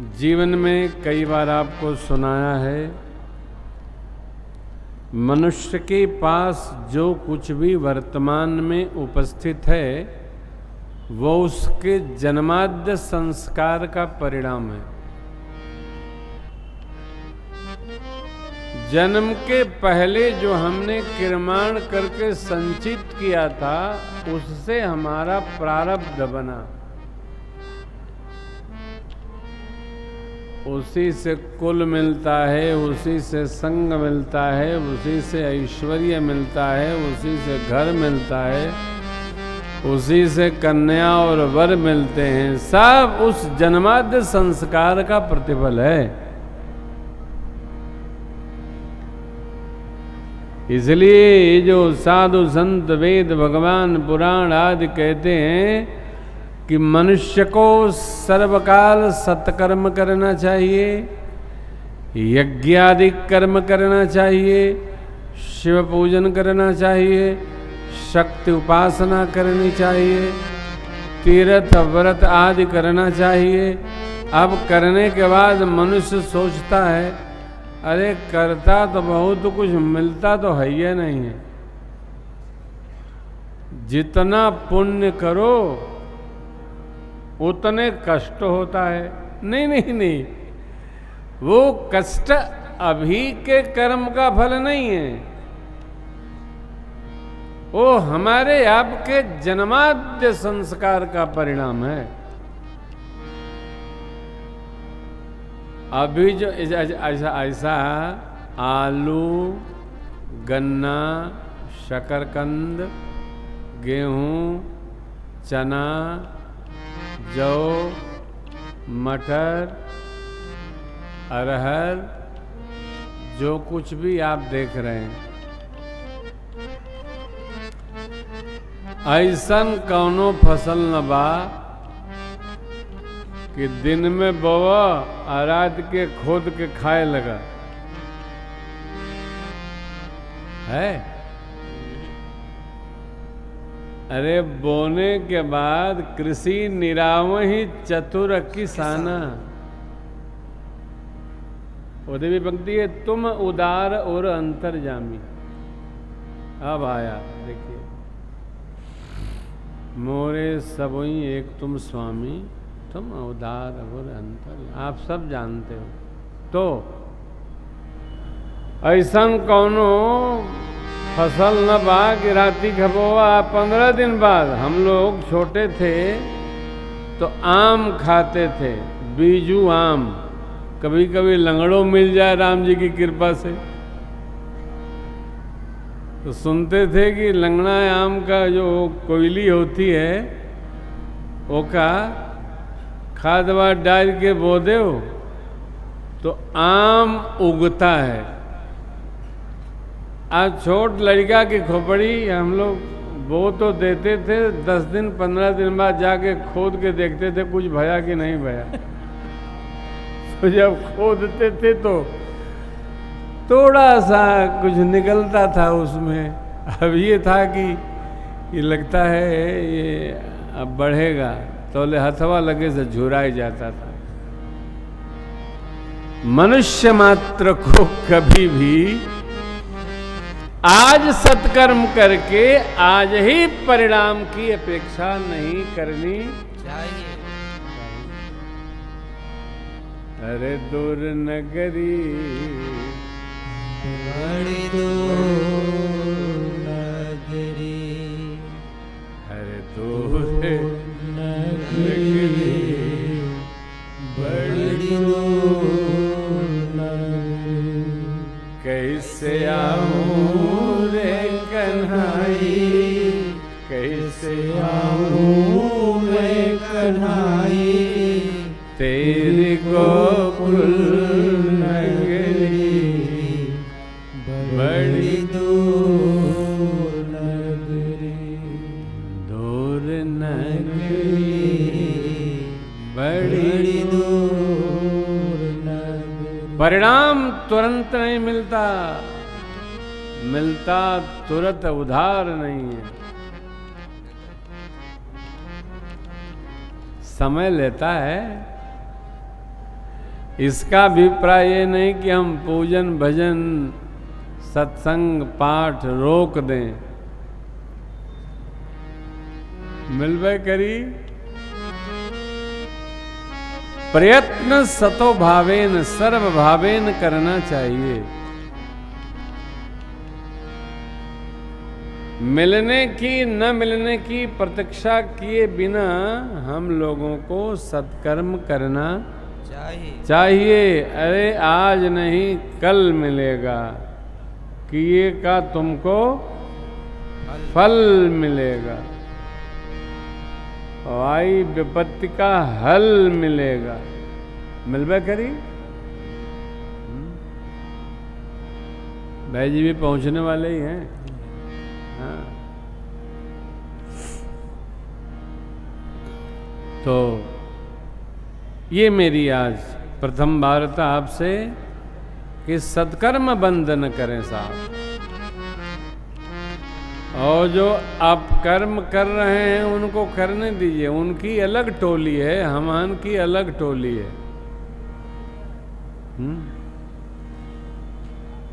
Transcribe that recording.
जीवन में कई बार आपको सुनाया है, मनुष्य के पास जो कुछ भी वर्तमान में उपस्थित है वो उसके जन्माद्य संस्कार का परिणाम है। जन्म के पहले जो हमने निर्माण करके संचित किया था उससे हमारा प्रारब्ध बना, उसी से कुल मिलता है, उसी से संग मिलता है, उसी से ऐश्वर्य मिलता है, उसी से घर मिलता है, उसी से कन्या और वर मिलते हैं। सब उस जन्माद्य संस्कार का प्रतिफल है। इसलिए ये जो साधु संत वेद भगवान पुराण आदि कहते हैं कि मनुष्य को सर्वकाल सत्कर्म करना चाहिए, यज्ञादि कर्म करना चाहिए, शिव पूजन करना चाहिए, शक्ति उपासना करनी चाहिए, तीर्थ व्रत आदि करना चाहिए। अब करने के बाद मनुष्य सोचता है, अरे करता तो बहुत कुछ, मिलता तो है ही नहीं है। जितना पुण्य करो उतने कष्ट होता है। नहीं नहीं नहीं, वो कष्ट अभी के कर्म का फल नहीं है, वो हमारे आपके जन्माद्य संस्कार का परिणाम है। अभी जो ऐसा आलू, गन्ना, शकरकंद, गेहूं, चना, जौ, मटर, अरहर, जो कुछ भी आप देख रहे हैं, ऐसन कौनो फसल न बा कि दिन में बोवा और रात के खोद के खाए लगा है। अरे बोने के बाद कृषि निरावहि चतुर किसाना, उधर भी पंक्ति है, तुम उदार और अंतर्जामी। अब आया देखिए, मोरे सबई एक तुम स्वामी, तुम उदार और अंतर, आप सब जानते हो। तो ऐसा कौनो फसल न बा कि राती खबोवा। 15 दिन बाद हम लोग छोटे थे तो आम खाते थे, बीजू आम, कभी कभी लंगड़ों मिल जाए राम जी की कृपा से तो सुनते थे कि लंगड़ा आम का जो कोयली होती है वो का खाद वाद डाल के बो दो तो आम उगता है। आज छोट लड़का की खोपड़ी हम लोग बो तो देते थे, 10 दिन 15 दिन बाद जाके खोद के देखते थे कुछ भया कि नहीं भया। तो जब खोदते थे तो थोड़ा सा कुछ निकलता था उसमें। अब ये था कि ये लगता है ये अब बढ़ेगा, तो हथवा लगे से झुराई जाता था। मनुष्य मात्र को कभी भी आज सत्कर्म करके आज ही परिणाम की अपेक्षा नहीं करनी चाहिए। अरे दूर नगरी बड़ी दूर नगरी, अरे दूर नगरी बड़ी दूर नगरी, कैसे आऊं रे कन्हाई, कैसे आऊं रे कन्हाई, तेरी गोकुल नगरी बड़ी दूर नगरी, दूर नगरी बड़ी दूर नगरी। परिणाम तुरंत नहीं मिलता, मिलता तुरंत उधार नहीं है, समय लेता है। इसका अभिप्राय ये नहीं कि हम पूजन भजन सत्संग पाठ रोक दें। मिलवे करी प्रयत्न सतो भावेन सर्व भावेन करना चाहिए। मिलने की न मिलने की प्रतीक्षा किए बिना हम लोगों को सत्कर्म करना चाहिए। अरे आज नहीं कल मिलेगा, किए का तुमको फल मिलेगा, आई विपत्ति का हल मिलेगा। मिलबे करी। भाई जी भी पहुंचने वाले ही हैं। हाँ। तो ये मेरी आज प्रथम वार्ता आपसे कि सत्कर्म बंद न करें साहब। और जो आप कर्म कर रहे हैं उनको करने दीजिए, उनकी अलग टोली है, हमान की अलग टोली है।